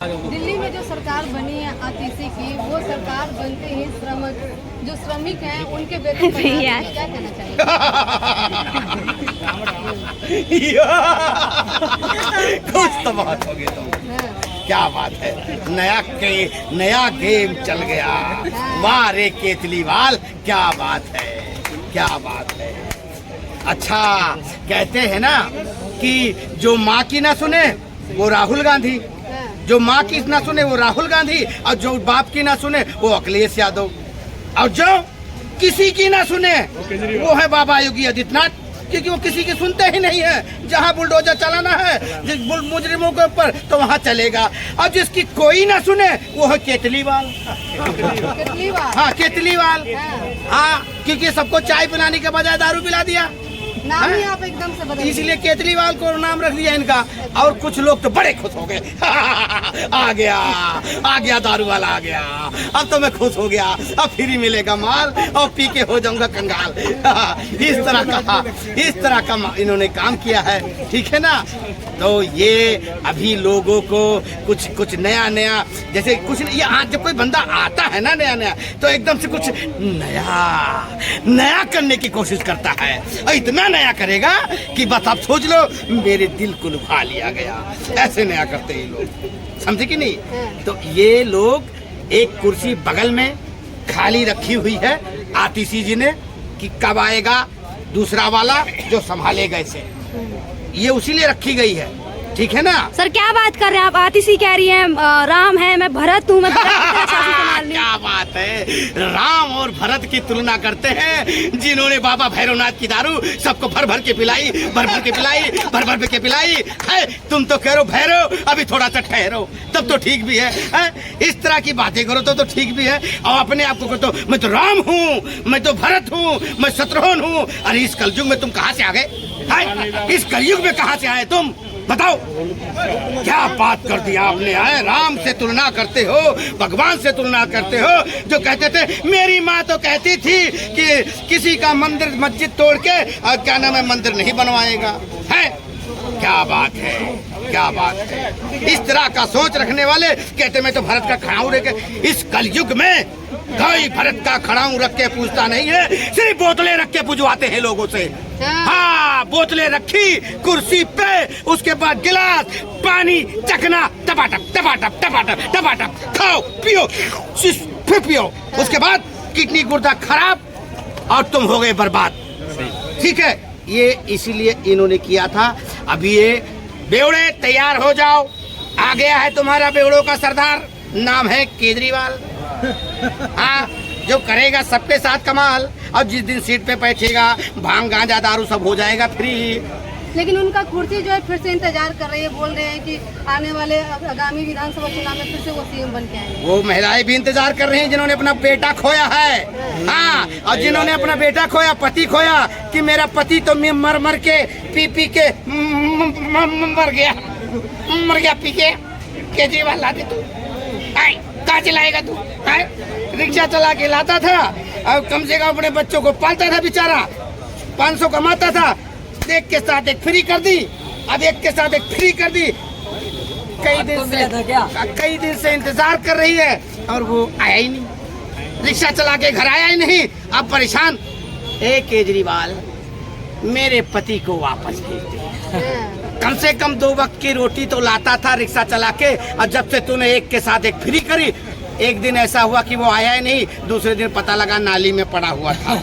दिल्ली में जो सरकार बनी है आतिशी की, वो सरकार बनते ही जो श्रमिक हैं उनके वेतन पर क्या कहना चाहिए? कुछ तो बात हो गई तो क्या बात है, नया गेम चल गया। वाह रे केजरीवाल, क्या बात है, क्या बात है। अच्छा कहते हैं ना कि जो माँ की ना सुने वो राहुल गांधी, जो माँ की ना सुने वो राहुल गांधी, और जो बाप की ना सुने वो अखिलेश यादव, और जो किसी की ना सुने वो है बाबा योगी आदित्यनाथ, क्योंकि वो किसी की सुनते ही नहीं है। जहाँ बुलडोजर चलाना है जिस मुजरिमों के ऊपर तो वहाँ चलेगा, और जिसकी कोई ना सुने वो है केजरीवाल। हाँ केजरीवाल, हाँ क्योंकि सबको चाय पिलाने के बजाय दारू पिला दिया, नाम ही आप एकदम से बदल, इसलिए केजरीवाल को नाम रख दिया इनका। और कुछ लोग तो बड़े खुश हो गए आ गया दारू वाला आ गया, अब तो मैं खुश हो गया, अब फ्री मिलेगा माल और पी के हो जाऊंगा कंगाल। इस तरह का इन्होंने काम किया है, ठीक है ना। तो ये अभी लोगों को कुछ नया जैसे कुछ ये जब कोई बंदा आता है ना नया तो एकदम से कुछ नया करने की कोशिश करता है, और इतना नया करेगा कि बस आप सोच लो मेरे दिल को लुभा लिया गया। ऐसे नया करते हैं लोग, समझे कि नहीं। तो ये लोग एक कुर्सी बगल में खाली रखी हुई है आतिशी जी ने कि कब आएगा दूसरा वाला जो संभालेगा इसे, ये उसी लिए रखी गई है, ठीक है ना। सर क्या बात कर रहे हैं आप, आतिशी कह रही हैं राम है मैं भरत हूँ, मैं क्या बात है, राम और भरत की तुलना करते हैं जिन्होंने बाबा भैरवनाथ की दारू सबको भर भर के पिलाई है। तुम तो कह रहे हो भैरव अभी थोड़ा सा ठहरो, तब तो ठीक भी है। इस तरह की बातें करो तो ठीक भी है, और अपने आप को तो मैं तो राम हूँ, मैं तो भरत हूँ, मैं शत्रुघ्न हूँ। अरे इस कलयुग में तुम कहाँ से आ गए, इस कलयुग में कहाँ से आए तुम, बताओ क्या बात कर दिया आपने। आए राम से तुलना करते हो, भगवान से तुलना करते हो, जो कहते थे मेरी माँ तो कहती थी कि किसी का मंदिर मस्जिद तोड़ के और क्या नाम है मंदिर नहीं बनवाएगा, है क्या बात है, क्या बात है। इस तरह का सोच रखने वाले कहते मैं तो भरत का खड़ाऊं रख के, इस कलयुग में कोई भरत का खड़ाऊं रख के पूछता नहीं है, सिर्फ बोतलें रख के पुजवाते हैं लोगों से। हाँ बोतलें रखी कुर्सी पे, उसके बाद गिलास पानी चखना, टपाटप खाओ पियो फिर पियो, उसके बाद किडनी गुर्दा खराब और तुम हो गए बर्बाद, ठीक है। ये इसीलिए इन्होंने किया था। अभी ये बेवड़े तैयार हो जाओ, आ गया है तुम्हारा बेवड़ों का सरदार, नाम है केजरीवाल। हाँ जो करेगा सबके साथ कमाल, और जिस दिन सीट पे बैठेगा भांग गांजा दारू सब हो जाएगा फ्री। लेकिन उनका कुर्सी जो है फिर से इंतजार कर रही है, बोल रहे हैं कि आने वाले आगामी विधानसभा चुनाव में फिर से वो सीएम बन के आएंगे। वो महिलाएं भी इंतजार कर रही हैं जिन्होंने अपना बेटा खोया है। हाँ और जिन्होंने अपना बेटा खोया, पति खोया, कि मेरा पति तो मर के पी के मर गया पी के। केजरीवाल लाते तू कहाँ चलाएगा तू, रिक्शा चला के लाता था, और कम से कम अपने बच्चों को पालता था बेचारा, 500 कमाता था, एक के साथ एक फ्री कर दी, अब एक के साथ एक फ्री कर दी। कई दिन से इंतजार कर रही है और वो आया ही नहीं, रिक्शा चला के घर आया ही नहीं, अब परेशान। ए केजरीवाल मेरे पति को वापस भेज दे, कम से कम 2 वक्त की रोटी तो लाता था रिक्शा चला के, और जब से तूने एक के साथ एक फ्री करी, एक दिन ऐसा हुआ कि वो आया ही नहीं, दूसरे दिन पता लगा नाली में पड़ा हुआ था।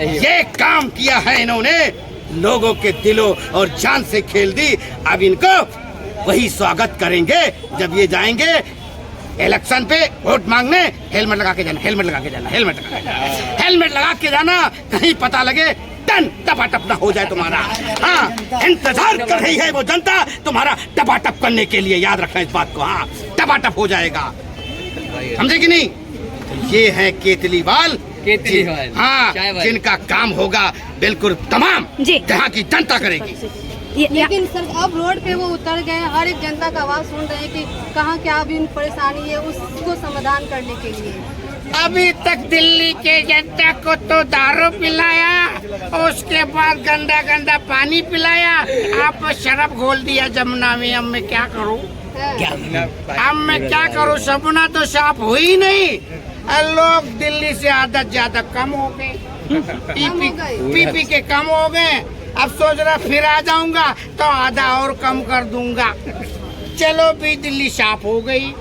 ये काम किया है इन्होंने, लोगों के दिलों और जान से खेल दी। अब इनको वही स्वागत करेंगे जब ये जाएंगे इलेक्शन पे वोट मांगने, हेलमेट लगा के जाना, हेलमेट लगा के जाना, कहीं पता लगे टपाटप ना हो जाए तुम्हारा। हाँ इंतजार कर रही है वो जनता तुम्हारा टपाटप करने के लिए, याद रखना इस बात को। हाँ टपाटप हो जाएगा, समझे कि नहीं। ये है केजरीवाल, हाँ जिनका काम होगा बिल्कुल तमाम जहाँ की जनता करेगी। लेकिन सर अब रोड पे वो उतर गए, हर एक जनता का आवाज सुन रहे हैं कि कहाँ क्या भी परेशानी है, उसको समाधान करने के लिए। अभी तक दिल्ली के जनता को तो दारू पिलाया, उसके बाद गंदा पानी पिलाया, आप शराब घोल दिया जमुना में। अब मैं क्या करूं? अब मैं क्या करूं, सपना तो साफ हुई नहीं। लोग दिल्ली से आदत ज्यादा कम हो गए, पी के कम हो गए। अब सोच रहा फिर आ जाऊंगा तो आधा और कम कर दूंगा। चलो भी दिल्ली साफ हो गई,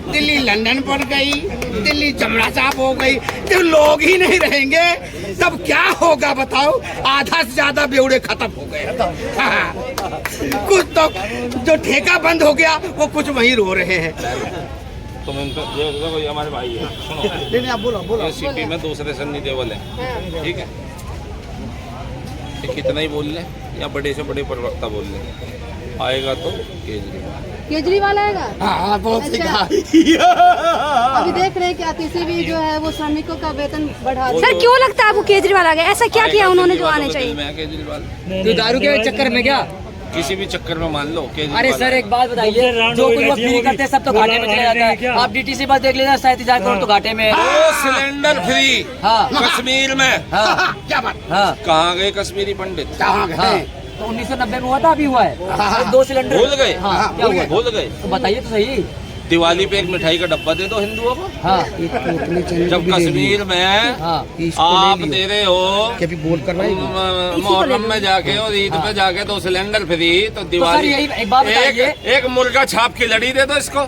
दिल्ली लंदन बन गई, दिल्ली जमना साफ हो गई। जब लोग ही नहीं रहेंगे तब क्या होगा बताओ? आधा से ज्यादा बेवड़े खत्म हो गए। हाँ। कुछ तो जो ठेका बंद हो गया वो कुछ वहीं रो रहे हैं। तुम इनको ये देखो, ये हमारे भाई है, सुनो। नहीं आप बोलो ये सीपी में दूसरे सन्नी देओल है, ठीक है। ये कितना ही बोल ले या बड़े से बड़े प्रवक्ता बोल ले, आएगा तो केजरीवाल आएगा। हाँ बहुत सही अच्छा। कहा। अभी देख रहे हैं कि आतिशी भी जो है वो श्रमिकों का वेतन बढ़ा सर क्यों लगता है आपको केजरीवाल आ गया? ऐसा क्या किया उन्होंने जो आने चाहिए? केजरीवाल तो दारू के चक्कर में क्या? किसी भी चक्कर में मान लो केजरीवाल। अरे सर एक बात बताइए, जो कुछ वो फ्री करते हैं सब तो घाटे में चले जाता है। आप डीटीसी बस देख लीजिए, 37,000 करोड़ तो घाटे में है। 2 सिलेंडर फ्री हाँ कश्मीर में। हाँ क्या बात? हाँ कहाँ गए कश्मीरी पंडित? कहाँ हाँ। गए? तो 1990 में हुआ था, अभी हुआ है। तो 2 सिलेंडर भूल गए? हाँ क्या हुआ? भूल गए? तो बताइए तो सही। दिवाली पे एक मिठाई का डब्बा दे दो हिंदुओं को। हाँ जब कश्मीर में हाँ आप दे रहे हो कभी बोल कर मुहर्रम में जाके और ईद पे जाके 2 सिलेंडर फ्री, तो दिवाली यही एक बात बताइए। एक मुर्गा छाप की लड़ी दे दो इसको।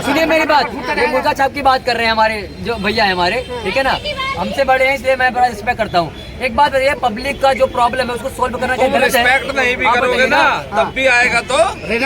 सुनिए मेरी बात, ये मुर्गा छाप की बात कर रहे हैं हमारे जो भैया है हमारे, ठीक है ना, हमसे बड़े हैं इसलिए मैं बड़ा रिस्पेक्ट करता हूँ। एक बात बताइए, पब्लिक का जो प्रॉब्लम है उसको सोल्व करना चाहिए। गलत है, रिस्पेक्ट नहीं भी आप करोगे बताइए ना तब भी आएगा तो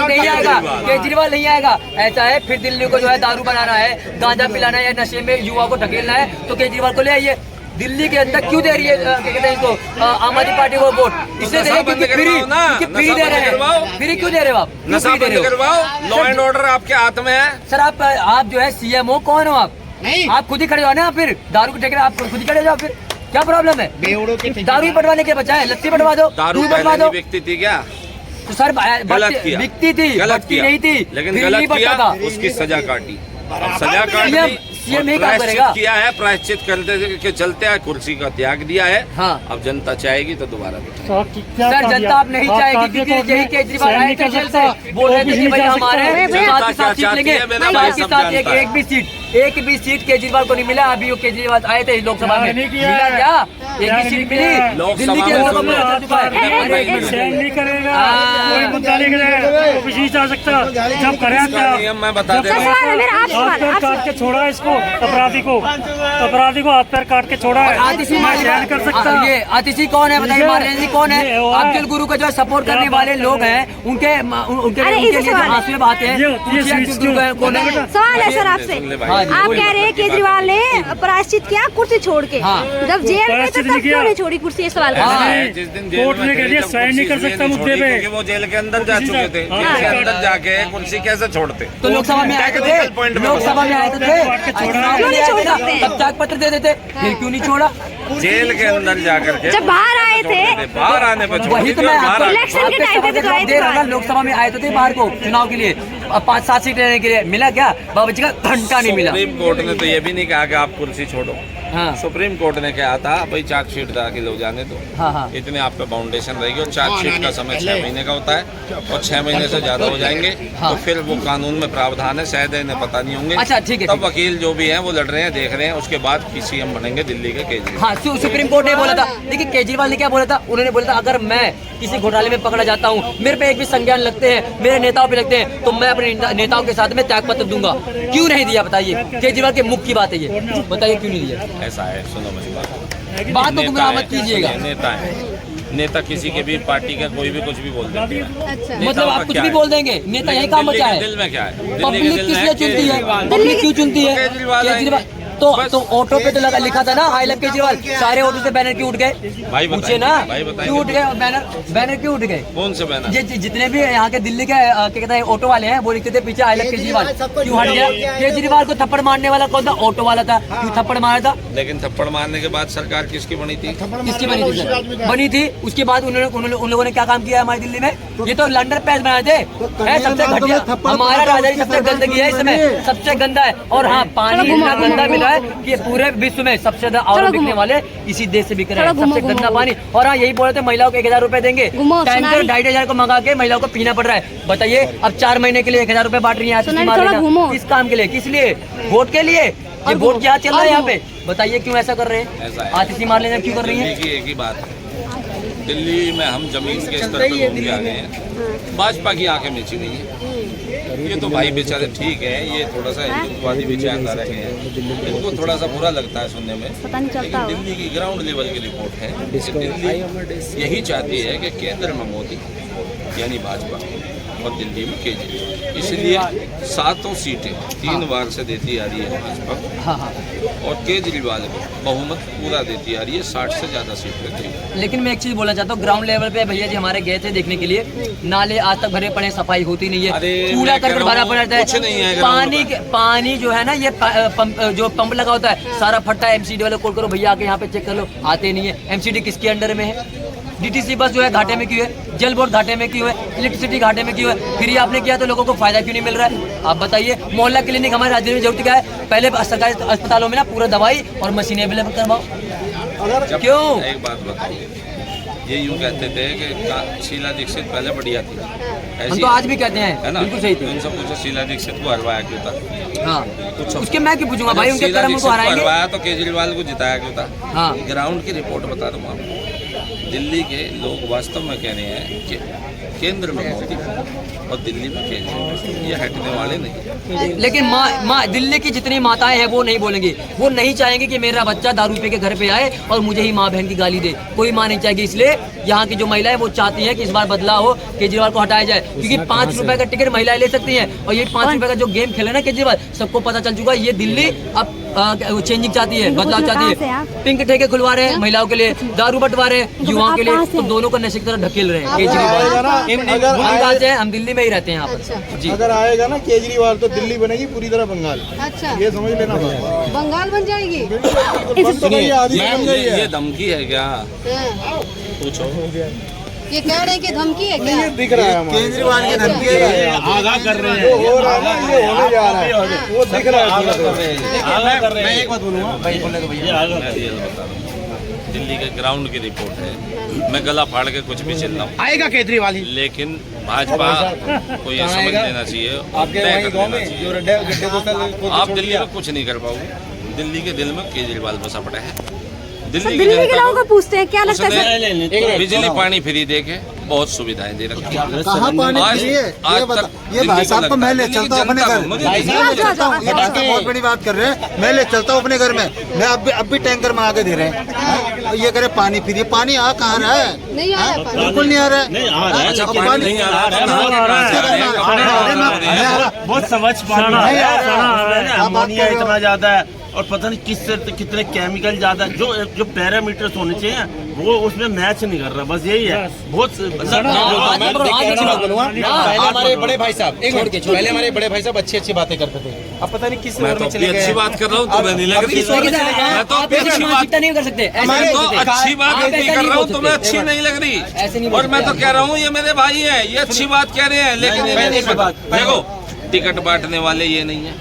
नहीं आएगा, केजरीवाल नहीं आएगा। ऐसा है फिर दिल्ली को जो है दारू बनाना है, गांजा पिलाना है या नशे में युवा को ढकेलना है तो केजरीवाल को ले आइए। दिल्ली के अंदर क्यों दे रही है क्या कहते हैं इसको, आम आदमी पार्टी को वोट? इसलिए दे रहे हैं क्योंकि फ्री दे रहे हैं। फ्री क्यों दे रहे हो आप? नशा बंद करवाओ, लॉ एंड ऑर्डर आपके हाथ में है। सर आप जो है सीएम हो, कौन हो आप? नहीं आप खुद ही खड़े हो ना, फिर दारू के ठेके आप खुद ही खड़े जाओ, फिर क्या प्रॉब्लम है? बेवड़ों के दारू ही बढ़वाने के बचाए, लस्सी बढ़वा दो, दारू दूध बढ़वा पहले दो। नहीं बिकती थी क्या? तो सर गलत किया, बिकती थी, गलत बचती किया, नहीं थी, लेकिन फिर गलत नहीं बढ़ता किया, था। उसकी सजा काटी। अब सजा काटी, सीएम ही काम प्रायश्चित करेगा। किया है, प्रायश्चित करते के चलते कुर्सी का त्याग दिया है। हाँ। अब जनता चाहेगी तो दोबारा बिठाएगी। सर जनता अब नहीं चाहेगी क्योंकि यही केजरीवाल आए थे जेल से, बोल रहे थे कि भाई हमारे साथ ही साथ सीट लेंगे, साथ ही साथ एक भी सीट केजरीवाल को नहीं मिला। अभी वो केजरीवाल आए थे लोकसभा में, मिला क्या? एक भी सीट मिली? दिल्ली के अंदर तो आ चुका है। सहन नहीं करेगा, हाँ। कोई मुद्दा नहीं करेगा, ऑफिस नहीं जा सकता। जब करे नियम मैं बता दे सर रहा हूँ। सवाल है मेरा, आप हाथ सवाल पैर आप काट के छोड़ा है इसको, अपराधी को हाथ पैर काट के छोड़ा है। आतिशी मैं सहन कर सकता। ये आतिशी कौन है बताइए? मार्लेनी कौन है? ये हुआ है। अब्दुल गुरु का जो सपोर्ट करने वाले लोग हैं उनके अरे, लिए इसे जो सवाल है। आंसू बहाते हैं, ये पूछिए स्वीट्स अब्दुल गुरु क्यों? कौन है? सवाल है सर आपसे, सुन ले भाई। हाँ जी, आप बोलिए। कह रहे हैं केजरीवाल ने प्रायश्चित किया कुर्सी छोड़ के, हाँ। जब जेल में थे प्रायश्चित तब नहीं क्यों किया। नहीं छोड़ी कुर्सी? ये सवाल कर हाँ। रहे हैं। है, जिस दिन जेल कोर्ट में ने थे, कह दिया जब साइन नहीं कर कुर्सी सकता नहीं मुद्दे छोड़ी, पे। क्योंकि वो जेल के अंदर जा चुके थे। जेल के अंदर जाके कुर्सी कैसे छोड़ते? तो लोकसभा में आए थे, Technical point पे लोकसभा में आए तो थे, क्यों नहीं छोड़ सकते? तब त्याग पत्र दे देते, फिर क्यों नहीं छोड़ा? जेल के अंदर जाकर के जब बाहर आए थे, बाहर आने पर वही तो मैं आपको इलेक्शन के टाइम पे भी तो आए थे दे रहा ना, बाहर। लोकसभा में आए तो थे बाहर को चुनाव के लिए, 5-7 सीट लेने के लिए। मिला क्या? बाबा जी का घंटा नहीं मिला। सुप्रीम कोर्ट ने तो ये भी नहीं कहा कि आप कुर्सी छोड़ो। हाँ सुप्रीम कोर्ट ने कहा था भाई चार्जशीट दाखिल हो जाने दो, हाँ हाँ इतने आप पे फाउंडेशन रहेगी और चार्जशीट का समय 6 महीने का होता है और 6 महीने से ज्यादा हो जाएंगे हाँ। तो फिर वो कानून में प्रावधान है, शायद इन्हें पता नहीं होंगे। अच्छा, ठीक है, तब ठीक है। वकील जो भी हैं वो लड़ रहे हैं, देख रहे हैं, उसके बाद सीएम बनेंगे दिल्ली के केजरीवाल। हाँ, सुप्रीम कोर्ट ने बोला था। देखिए केजरीवाल ने क्या बोला था, उन्होंने बोला था अगर मैं किसी घोटाले में पकड़ा जाता हूँ, मेरे पे एक भी संज्ञान लगते हैं, मेरे नेताओं पे लगते हैं, तो मैं अपने नेताओं के साथ में त्याग पत्र दूंगा। क्यों नहीं दिया बताइए? केजरीवाल के मुख की बात है ये, बताइए क्यों नहीं दिया? ऐसा है, सुनो मेरी बात बात को गुमराह मत कीजिएगा। नेता है, नेता किसी के भी पार्टी का कोई भी कुछ भी बोल देते हैं। अच्छा नेताओं मतलब का आप कुछ क्या भी है? बोल देंगे, नेता यही काम दिल्ली बचा के है। दिल में क्या है? दिल्ली के पब्लिक दिल किस में लिए चुनती है? केजरीवाल। पब्लिक क्यों चुनती है? केजरीवाल केजरीवाल आएंगे। तो ऑटो पे तो लिखा था ना आई लव केजरीवाल, सारे ऑटो से बैनर क्यों उठ गए? भाई पूछे ना, भाई बताइए। क्यों उठ गए बैनर क्यों उठ गए? कौन से बैनर? जितने भी यहाँ के दिल्ली के क्या कहते हैं ऑटो वाले हैं वो लिखते थे पीछे आई लव केजरीवाल, क्यों हट गया? केजरीवाल को थप्पड़ मारने वाला कौन था? ऑटो वाला था, क्यों थप्पड़ मारा था? लेकिन थप्पड़ मारने के बाद सरकार किसकी बनी थी? किसकी बनी थी सर? बनी थी, उसके बाद उन लोगों ने क्या काम किया हमारी दिल्ली में? ये तो लंडन पैस बनाए थे, है सबसे घटिया। हमारा राजधानी सबसे गंदगी है, इसमें सबसे गंदा है। और हाँ, पानी इतना गंदा मिला रहा है कि पूरे विश्व में सबसे ज्यादा और चलो बिकने घूमो। वाले इसी देश से बिक रहे हैं, चलो घूमो, सबसे गंदा घूमो, पानी। और हाँ, यही बोल रहे थे महिलाओं को 1000 रुपए देंगे, घूमो, टैंकर सोनाली। 2500 को मंगा के महिलाओं को पीना पड़ रहा है। बताइए, अब 4 महीने के लिए 1000 रुपए बांट रही है सोनाली, थोड़ा घूमो। किस काम के लिए, किस लिए? वोट के लिए? ये वोट क्या चल रहा है यहाँ पे? बताइए क्यों ऐसा कर रहे ऐसा हैं? है। आतिशी मार लेने क्यों कर रही दिल्ली है? की एक ही बात है, दिल्ली में हम जमीन के स्तर पर घूम के आ गए हैं, भाजपा की आंखें मीची नहीं है। ये तो भाई बेचारे ठीक है, ये थोड़ा सा हिंदुत्ववादी विचारधारा के हैं, इनको थोड़ा सा बुरा लगता है सुनने में, पता नहीं चलता लेकिन दिल्ली की ग्राउंड लेवल की रिपोर्ट है कि दिल्ली यही चाहती है कि केंद्र में मोदी यानी भाजपा और दिल्ली में केजरीवाल, इसलिए 7 सीटें 3 बार से देती आ रही है भाजपा, हाँ हाँ। और केजरीवाल को बहुमत पूरा देती आ रही है, 60 से ज्यादा सीट पे करीब। लेकिन मैं एक चीज बोलना चाहता हूँ, ग्राउंड लेवल पे भैया जी हमारे गए थे देखने के लिए, नाले आज तक भरे पड़े, सफाई होती नहीं है, अरे कूड़ा मैं कह करकट रहा भरा हूँ, पड़ा रहता कुछ नहीं है है, ग्राउंड पानी जो है ना, ये जो पंप लगा होता है सारा फटता है। एमसीडी वाले कॉल करो, भैया आके यहाँ पे चेक कर लो, आते नहीं है। एमसीडी किसके अंडर में है? डीटीसी बस जो है घाटे में क्यों है? जल बोर्ड घाटे में क्यों है? इलेक्ट्रिसिटी घाटे में क्यों है? फिर ये आपने किया तो लोगों को फायदा क्यों नहीं मिल रहा है? आप बताइए। मोहल्ला क्लिनिक हमारे राज्य में जरूरत क्या है? पहले सरकारी अस्पतालों में ना पूरा दवाई और मशीनें अवेलेबल करवाओ। जब क्यों? एक बात बताइए, ये यूं कहते थे कि शीला दीक्षित पहले बढ़िया थी, हम तो आज भी कहते हैं, है ना? बिल्कुल सही थी। उनसे पूछो शीला दीक्षित को हरवाया क्यों था? हाँ, पूछो। उसके मैं क्यों पूछूंगा भाई, उनके शीला कर्म दीक्षित उनको को हराएंगे। हरवाया तो केजरीवाल को जिताया क्यों था? हाँ। ग्राउंड की रिपोर्ट बता दूं आपको, दिल्ली के लोग वास्तव में कह रहे हैं कि केंद्र में मोदी और दिल्ली में केजरीवाल, ये हटने वाले नहीं। लेकिन माँ दिल्ली की जितनी माताएं हैं वो नहीं बोलेंगी, वो नहीं चाहेंगे कि मेरा बच्चा दारू पी के घर पे आए और मुझे ही माँ बहन की गाली दे, कोई माँ नहीं चाहेगी। इसलिए यहाँ की जो महिलाएं वो चाहती हैं कि इस बार बदलाव हो, केजरीवाल को हटाया जाए, क्योंकि 5 रुपए का टिकट महिलाएं ले सकती हैं, और ये 5 रुपए का जो गेम खेले ना केजरीवाल, सबको पता चल चुका है। ये दिल्ली अब चेंजिंग चाहती है, बदलाव चाहती है। पिंक ठेके खुलवा रहे हैं महिलाओं के लिए, दारू बंटवा रहे हैं युवाओं के लिए, तो दोनों को नशे की तरफ ढकेल रहे हैं केजरीवाल। से हम दिल्ली में ही रहते हैं यहाँ पर जी। अगर आएगा ना केजरीवाल तो दिल्ली बनेगी पूरी तरह बंगाल, अच्छा, ये समझ लेना बात। बंगाल बन जाएगी। बन तो गई है, आधी बन गई है। ये धमकी है क्या? हाँ। पूछो। ये कह रहे हैं कि धमकी है क्या? ये दिख रहा है केजरीवाल की धमकी है, आगा कर रहे हैं, जो हो रहा है ना ये होने जा रहा है, वो दिख रहा है। मैं एक बात बोलूँगा भाई, बोले तो भैया मैं ये बता रहा हूँ, दिल्ली के ग्राउंड की रिपोर्ट है, मैं गला फाड़ के कुछ भी चिल्ला रहा हूँ, आएगा केजरीवाल ही। लेकिन भाजपा को ये समझ लेना चाहिए, तय कर लेना चाहिए। आप दिल्ली में कुछ नहीं कर पाओगे, दिल्ली के दिल में केजरीवाल बसा पड़ा है। दिल्ली की दिल्ली के जनता लोगों को पूछते हैं क्या लगता है उसने बिजली पानी फ्री दे के बहुत सुविधाएं दे रखी हैं। कहाँ पानी आज फ्री है? आज ये बता, तक ये दिल्ली भाई को साहब को लगता मैं है, ले दिल्ली की चलता हूँ अपने जनता घर, को, मुझे भाई दिल्ली साहब की जनता को। ये बात बहुत बड़ी बात कर रहे हैं, मैं ले चलता हूँ अपने घर में, मैं अब भी टैंकर में आके दे रहे हैं, ये करे पानी फ्री, पानी आ कहाँ रहा है? नहीं आ रहा पानी। बिल्कुल नहीं आ रहा है। अच्छा, पानी नहीं आ रहा है, बहुत स्वच्छ पानी नहीं आ है, रहा है। उसमें ना अमोनिया इतना ज्यादा है और पता नहीं कितने केमिकल ज्यादा है, जो पैरामीटर्स होने चाहिए वो उसमें मैच नहीं कर रहा, बस यही है। बहुत पहले हमारे बड़े भाई साहब पहले हमारे बड़े भाई साहब अच्छी बातें करते थे, अब पता नहीं किस मैं तो अपनी अच्छी बात कर रहा हूँ, तुम्हें नहीं लग रही। मैं तो अपनी अच्छी बात नहीं कर सकते, मैं तो अच्छी बात नहीं कर रहा हूँ, तुम्हें अच्छी नहीं लग ऐसे नहीं रही। बोल और मैं तो सकते। कह रहा हूँ ये मेरे भाई हैं, ये अच्छी बात कह रहे हैं, लेकिन ये नहीं पता। देखो, टिकट बांटने वाले ये नहीं है,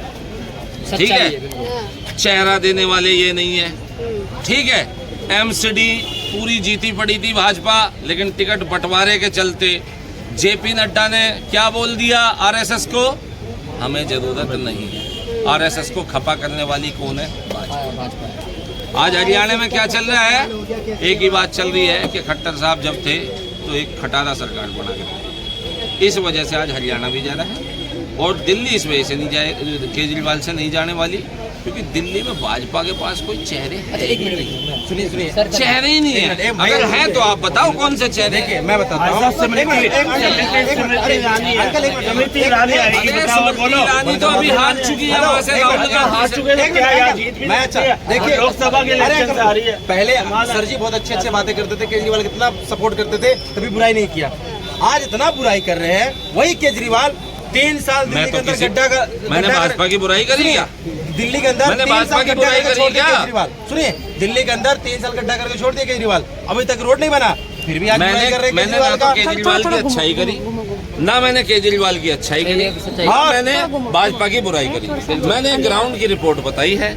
ठीक है, चेहरा देने वाले ये नहीं है, ठीक है। एमसीडी पूरी जीती पड़ी थी भाजपा, लेकिन टिकट बंटवारे के चलते जेपी नड्डा ने क्या बोल दिया आरएसएस को, हमें जरूरत नहीं है। आरएसएस को खपा करने वाली कौन है? भाजपा। आज हरियाणा में क्या चल रहा है? एक ही बात चल रही है कि खट्टर साहब जब थे तो एक खटारा सरकार बना के, इस वजह से आज हरियाणा भी जा रहा है, और दिल्ली इस वजह से नहीं जाए, केजरीवाल से नहीं जाने वाली, क्योंकि दिल्ली में भाजपा के पास कोई चेहरे हैं। सुनिए चेहरे ही नहीं है, अगर है तो आप बताओ कौन से चेहरे हैं? मैं बताता हूँ। स्मृति ईरानी आएगी, बताओ और बोलो। ईरानी तो अभी हार चुकी है, वहाँ से राहुल गांधी हार चुके तो क्या यार, जीत भी मैं सकती है। देखिए लोकसभा के इलेक्शन से आ रही है। पहले सर जी बहुत अच्छे बातें करते थे, केजरीवाल कितना सपोर्ट करते थे, कभी बुराई नहीं किया। आज इतना बुराई कर रहे हैं वही केजरीवाल। 3 साल दिल्ली के अंदर गड्ढा का, मैंने भाजपा की बुराई करी क्या? दिल्ली के अंदर मैंने 3 भाजपा साल की गड्ढा बुराई करके करी छोड़ दिया क्या? केजरीवाल। सुनिए, दिल्ली के अंदर 3 साल गड्ढा करके छोड़ दिया केजरीवाल, अभी तक रोड नहीं बना, फिर भी आज बुराई कर रहे हैं मैंने ना केजरीवाल तो का। केजरीवाल की अच्छाई करी, ना मैंने केजरीवाल की अच्छाई करी, हाँ मैंने भाजपा की बुराई करी। मैंने ग्राउंड की रिपोर्ट बताई है,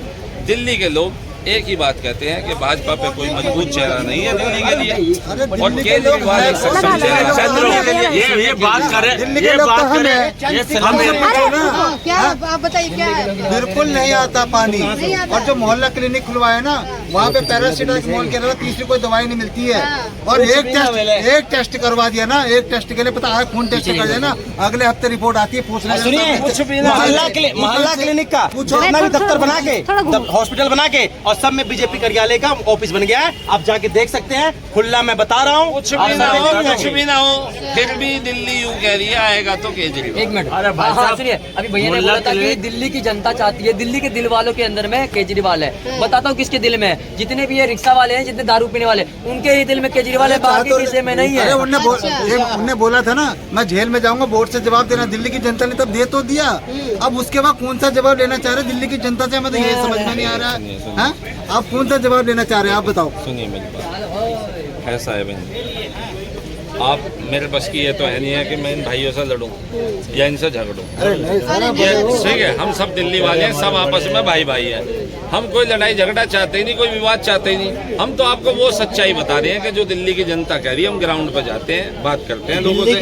दिल्ली के लोग एक ही बात कहते हैं कि भाजपा पे कोई मजबूत चेहरा नहीं है दिल्ली के लिए, और केजरीवाल एक सक्षम चेहरा है। ये बात करें, दिल्ली के ये लोग बात तो हम करें, हैं। ये हमसे पूछो ना, हाँ, क्या आप बताइए क्या है? बिल्कुल नहीं आता पानी। नहीं आता। और जो मोहल्ला क्लिनिक खुलवाया ना, वहाँ पे पैरासीटामोल के अलावा तीसरी कोई दवाई नहीं मिलती है। और एक टेस्ट करवा दिया ना, एक टेस्ट के लिए पता है खून टेस्ट कर दिया ना, अगले हफ्ते रिपोर्ट आती है पूछने। सुनिए, मोहल्ला क्लिनिक का अपना भी दफ्तर बना के, हॉस्पिटल बना के, और सब में बीजेपी कार्यालय का ऑफिस बन गया है। आप जाके देख सकते हैं, खुला मैं बता रहा हूँ। कुछ भी ना हो, कुछ भी ना हो, फिर भी दिल्ली यूं कह रही है आएगा तो केजरीवाल। एक मिनट, अरे भाई साहब, सुनिए, अभी भैया ने बोला था कि दिल्ली की जनता चाहती है, दिल्ली के दिल वालों के अंदर में केजरीवाल है। बताता हूँ किसके दिल में है, जितने भी ये रिक्शा वाले हैं, जितने दारू पीने वाले, उनके ही दिल में केजरीवाल है, बाकी किसी में नहीं है। अरे उनने बोला था ना, मैं जेल में जाऊंगा, वोट से जवाब देना। दिल्ली की जनता ने तब दे तो दिया, अब उसके बाद कौन सा जवाब लेना चाह रहे दिल्ली की जनता से, हमें तो ये समझ में नहीं आ रहा है। आप कौन सा जवाब लेना चाह रहे हैं, आप बताओ। सुनिए मेरी बात, ऐसा है बहन, आप मेरे बस की ये तो है नहीं है कि मैं इन भाइयों से लड़ूं या इनसे झगड़ूं। ये ठीक है, हम सब दिल्ली वाले हैं, सब आपस में भाई भाई हैं, हम कोई लड़ाई झगड़ा चाहते ही नहीं, कोई विवाद चाहते ही नहीं। हम तो आपको वो सच्चाई बता रहे हैं कि जो दिल्ली की जनता कह रही है। हम ग्राउंड पर जाते हैं, बात करते हैं लोगों से,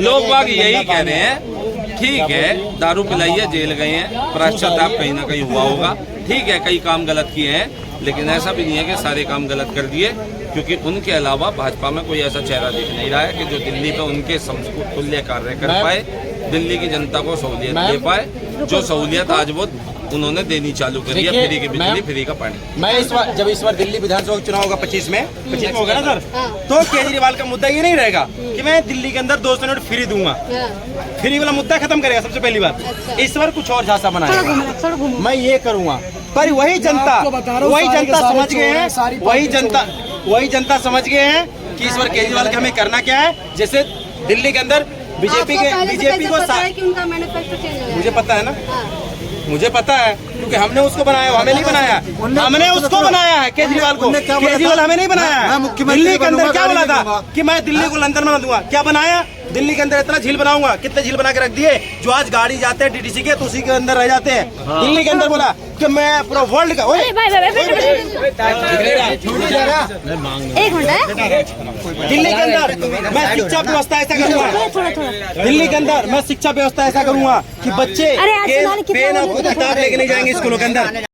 लोग बाग यही कह रहे हैं, ठीक है दारू पिलाई है, जेल गए हैं, पश्चाताप कहीं ना कहीं हुआ होगा, ठीक है कई काम गलत किए हैं, लेकिन ऐसा भी नहीं है कि सारे काम गलत कर दिए, क्योंकि उनके अलावा भाजपा में कोई ऐसा चेहरा दिख नहीं रहा है कि जो दिल्ली पे उनके तुल्य कार्य कर पाए, दिल्ली की जनता को सहूलियत दे पाए। जो सहूलियत आज वो उन्होंने देनी चालू करी है, फ्री की बिजली, फ्री का पानी। मैं इस बार दिल्ली विधानसभा चुनाव होगा 25 में होगा ना सर, तो केजरीवाल का मुद्दा ये नहीं रहेगा कि मैं दिल्ली के अंदर 200 यूनिट फ्री दूंगा, फ्री वाला मुद्दा खत्म करेगा सबसे पहली बात। इस बार कुछ और झांसा बनाएगा, मैं ये करूंगा। पर वही जनता समझ गए हैं, वही जनता समझ गए हैं कि इस बार केजरीवाल के हमें करना क्या है। जैसे दिल्ली के अंदर बीजेपी को उनका मैनिफेस्टो चेंज हो गया। मुझे पता है ना, मुझे पता है, क्योंकि हमने उसको बनाया, हमें नहीं बनाया, हमने उसको बनाया है केजरीवाल को। केजरीवाल हमें नहीं बनाया है। दिल्ली के अंदर क्या बोला था कि मैं दिल्ली को लंदन बना दूंगा, क्या बनाया? दिल्ली के अंदर इतना झील बनाऊंगा, कितने झील बना के रख दिए, जो आज गाड़ी जाते हैं डीटीसी के तो उसी के अंदर रह जाते हैं। दिल्ली के अंदर बोला कि मैं पूरा वर्ल्ड का एक मिनट, दिल्ली के अंदर मैं शिक्षा व्यवस्था ऐसा करूंगा, दिल्ली के अंदर मैं शिक्षा व्यवस्था ऐसा करूंगा कि बच्चे पेन और किताब लेके नहीं जाएंगे स्कूलों के अंदर।